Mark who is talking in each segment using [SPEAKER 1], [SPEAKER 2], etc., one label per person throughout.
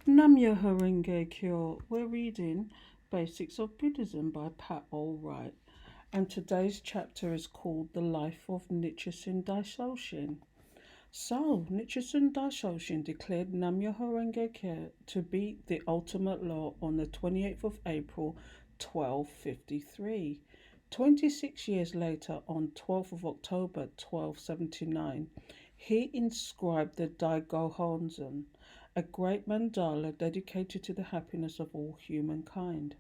[SPEAKER 1] Nam-Myoho-Renge-Kyo. We're reading Basics of Buddhism by Pat Allwright, and today's chapter is called The Life of Nichiren Dishonin. So, Nichiren Dishonin declared Nam-Myoho-Renge-Kyo to be the ultimate law on the 28th of April 1253. 26 years later, on 12th of October 1279, he inscribed the Daigohonzon, a great mandala dedicated to the happiness of all humankind.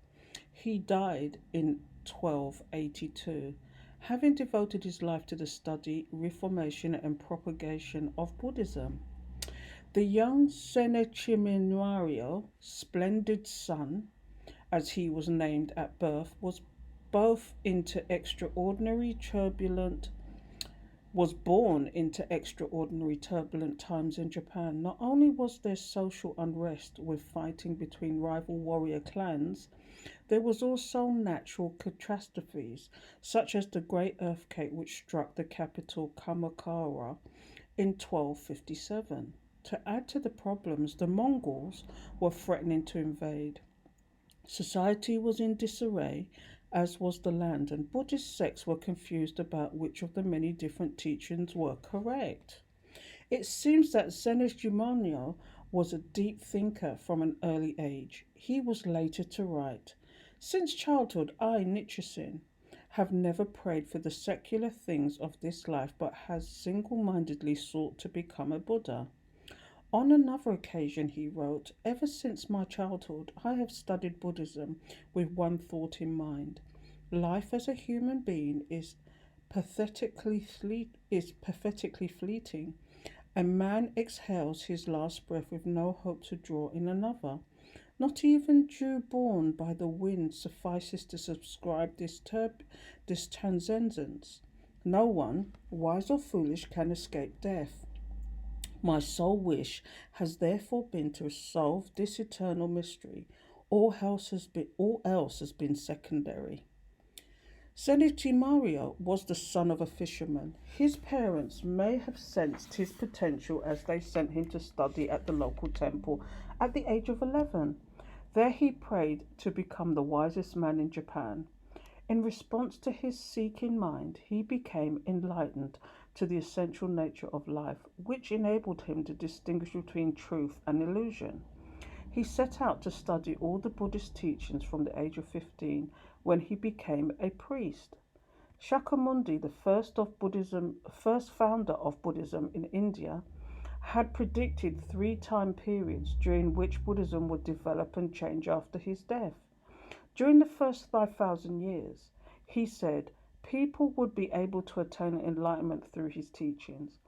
[SPEAKER 1] He died in 1282, having devoted his life to the study, reformation, and propagation of Buddhism. The young Senechiminwario, splendid son, as he was named at birth, was born into extraordinary turbulent times in Japan. Not only was there social unrest with fighting between rival warrior clans, there was also natural catastrophes, such as the great earthquake which struck the capital Kamakura in 1257. To add to the problems, the Mongols were threatening to invade. Society was in disarray, as was the land, and Buddhist sects were confused about which of the many different teachings were correct. It seems that Zeneshjumonyo was a deep thinker from an early age. He was later to write, "Since childhood, I, Nichiren, have never prayed for the secular things of this life, but has single-mindedly sought to become a Buddha." On another occasion, he wrote, "Ever since my childhood, I have studied Buddhism with one thought in mind. Life as a human being is pathetically fleeting. A man exhales his last breath with no hope to draw in another. Not even dew borne by the wind suffices to subscribe this transcendence. No one, wise or foolish, can escape death. My sole wish has therefore been to solve this eternal mystery. All else has been secondary." Senichi Mario was the son of a fisherman. His parents may have sensed his potential as they sent him to study at the local temple at the age of 11. There he prayed to become the wisest man in Japan. In response to his seeking mind, he became enlightened to the essential nature of life, which enabled him to distinguish between truth and illusion. He set out to study all the Buddhist teachings from the age of 15 when he became a priest. Shakyamuni, the first founder of Buddhism in India, had predicted 3 time periods during which Buddhism would develop and change after his death. During the first 5,000 years, he said, people would be able to attain enlightenment through his teachings.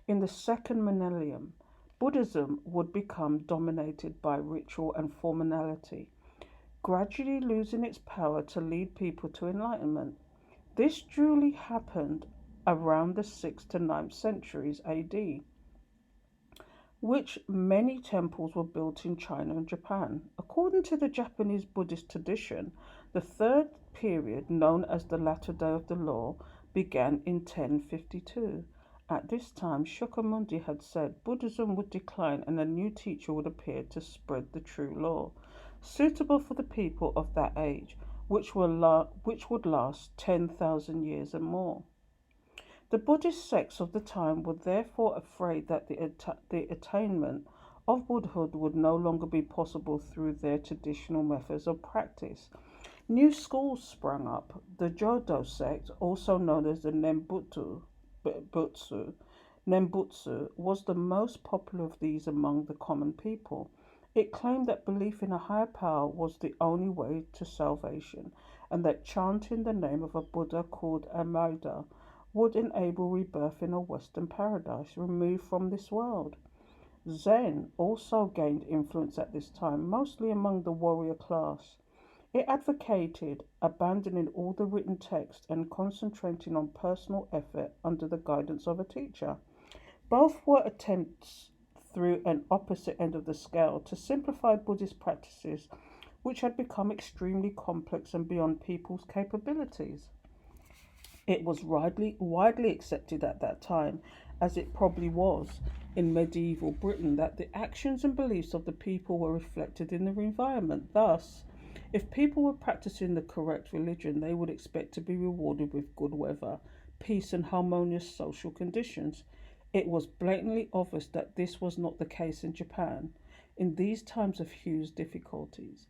[SPEAKER 1] In the second millennium, Buddhism would become dominated by ritual and formality, gradually losing its power to lead people to enlightenment. This duly happened around the 6th to 9th centuries AD, which many temples were built in China and Japan. According to the Japanese Buddhist tradition, the third period, known as the latter day of the law, began in 1052. At this time, Shakyamuni had said Buddhism would decline and a new teacher would appear to spread the true law, suitable for the people of that age, which would last 10,000 years and more. The Buddhist sects of the time were therefore afraid that the attainment of Buddhahood would no longer be possible through their traditional methods of practice. New schools sprang up. The Jodo sect, also known as the Nembutsu, was the most popular of these among the common people. It claimed that belief in a higher power was the only way to salvation, and that chanting the name of a Buddha called Amida would enable rebirth in a Western paradise removed from this world. Zen also gained influence at this time, mostly among the warrior class. It advocated abandoning all the written text and concentrating on personal effort under the guidance of a teacher. Both were attempts through an opposite end of the scale to simplify Buddhist practices, which had become extremely complex and beyond people's capabilities. It was widely accepted at that time as it probably was in medieval Britain, that the actions and beliefs of the people were reflected in their environment. Thus, if people were practicing the correct religion, they would expect to be rewarded with good weather, peace, and harmonious social conditions. It was blatantly obvious that this was not the case in Japan in these times of huge difficulties.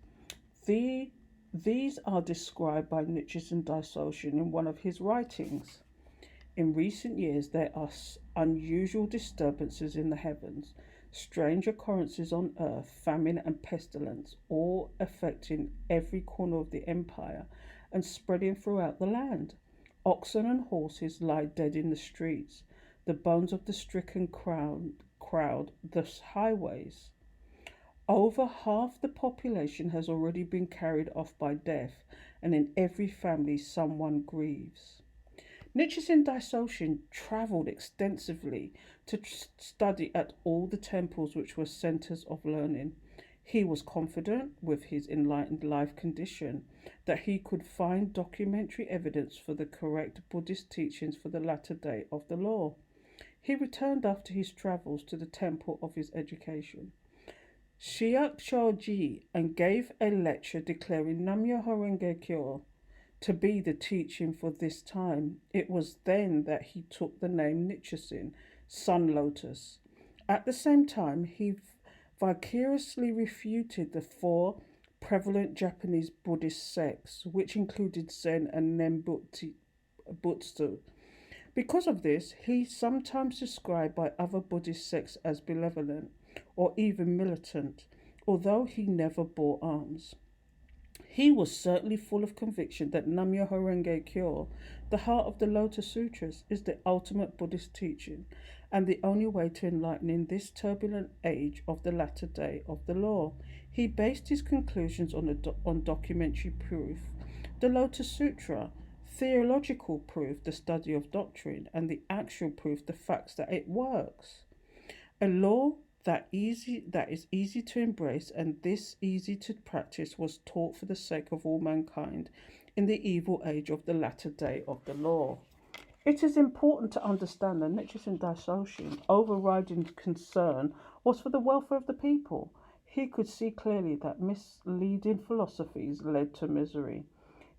[SPEAKER 1] The, these are described by Nichiren Dishonin in one of his writings. In recent years, there are unusual disturbances in the heavens, strange occurrences on earth, famine and pestilence, all affecting every corner of the empire and spreading throughout the land. Oxen and horses lie dead in the streets, the bones of the stricken crowd the highways. Over half the population has already been carried off by death, and in every family someone grieves. Nichiren Daisoshin travelled extensively to study at all the temples which were centres of learning. He was confident, with his enlightened life condition, that he could find documentary evidence for the correct Buddhist teachings for the latter day of the law. He returned after his travels to the temple of his education, Shiak Shoji, and gave a lecture declaring Nam-Myoho-Renge-Kyo to be the teaching for this time. It was then that he took the name Nichiren, Sun Lotus. At the same time, he vicariously refuted the four prevalent Japanese Buddhist sects, which included Zen and Nembutsu. Because of this, he's sometimes described by other Buddhist sects as benevolent or even militant, although he never bore arms. He was certainly full of conviction that Nam-Myoho-Renge-Kyo, the heart of the Lotus Sutras, is the ultimate Buddhist teaching and the only way to enlighten in this turbulent age of the latter day of the law. He based his conclusions on documentary proof, the Lotus Sutra, theological proof, the study of doctrine, and the actual proof, the facts that it works. A law that is easy to embrace and this easy to practice was taught for the sake of all mankind in the evil age of the latter day of the law. It is important to understand that Nichiren Daisoshin's overriding concern was for the welfare of the people. He could see clearly that misleading philosophies led to misery.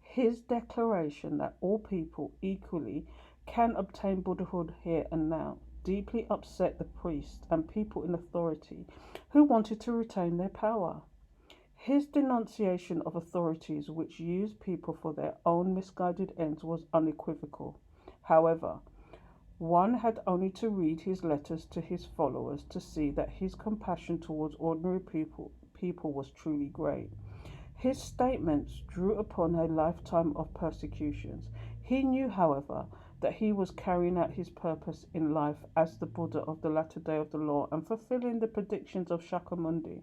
[SPEAKER 1] His declaration that all people equally can obtain Buddhahood here and now deeply upset the priests and people in authority who wanted to retain their power. His denunciation of authorities which use people for their own misguided ends was unequivocal. However, one had only to read his letters to his followers to see that his compassion towards ordinary people was truly great. His statements drew upon a lifetime of persecutions. He knew, however, that he was carrying out his purpose in life as the Buddha of the latter day of the law and fulfilling the predictions of Shakyamuni.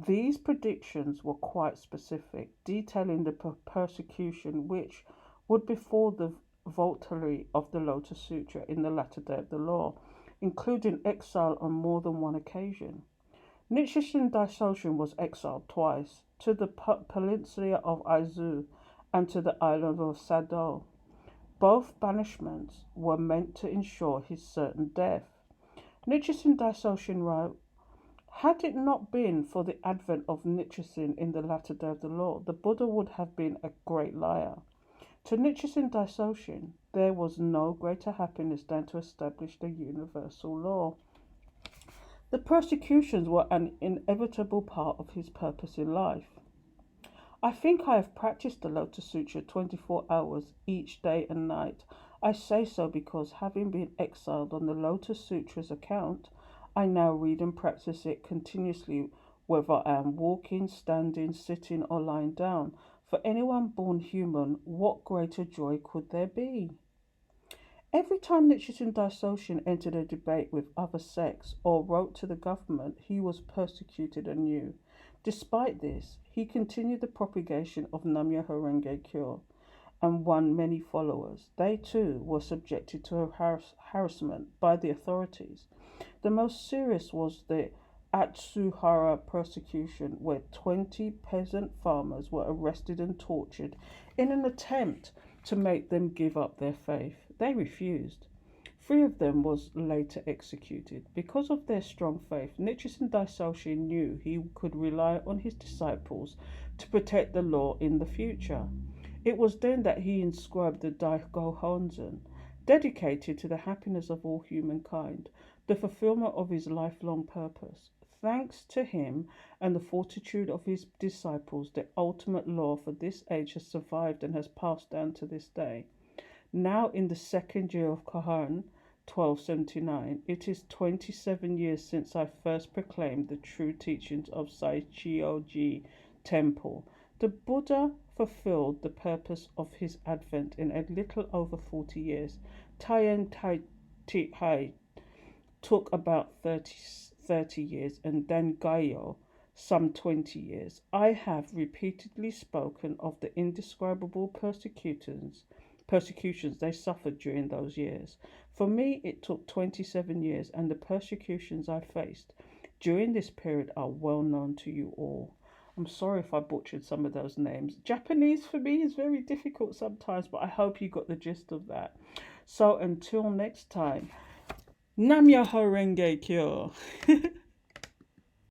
[SPEAKER 1] These predictions were quite specific, detailing the persecution which would befall the votary of the Lotus Sutra in the latter day of the law, including exile on more than one occasion. Nichiren Daisoshin was exiled twice, to the peninsula of Aizu and to the island of Sado. Both banishments were meant to ensure his certain death. Nichiren Daisoshin wrote, "Had it not been for the advent of Nichiren in the latter day of the law, the Buddha would have been a great liar." To Nichiren Daisoshin, there was no greater happiness than to establish the universal law. The persecutions were an inevitable part of his purpose in life. I think I have practiced the Lotus Sutra 24 hours each day and night. I say so because, having been exiled on the Lotus Sutra's account, I now read and practice it continuously, whether I am walking, standing, sitting, or lying down. For anyone born human, what greater joy could there be? Every time Nichiren Daisoshin entered a debate with other sects or wrote to the government, he was persecuted anew. Despite this, he continued the propagation of Nam-Myoho-Renge-Kyo and won many followers. They too were subjected to harassment by the authorities. The most serious was the Atsuhara persecution, where 20 peasant farmers were arrested and tortured in an attempt to make them give up their faith. They refused. Three of them was later executed. Because of their strong faith, Nichiren Dishonin knew he could rely on his disciples to protect the law in the future. It was then that he inscribed the Daigohonzan, dedicated to the happiness of all humankind, the fulfillment of his lifelong purpose. Thanks to him and the fortitude of his disciples, the ultimate law for this age has survived and has passed down to this day. Now, in the second year of Kohan, 1279, it is 27 years since I first proclaimed the true teachings of Saichioji Temple. The Buddha fulfilled the purpose of his advent in a little over 40 years. Tien Tai Hai took about 30 years, and Dangayo some 20 years. I have repeatedly spoken of the indescribable persecutions they suffered during those years. For me, it took 27 years, and the persecutions I faced during this period are well known to you all. I'm sorry if I butchered some of those names. Japanese for me is very difficult sometimes, but I hope you got the gist of that. So until next time, Nam-Myoho-Renge-Kyo.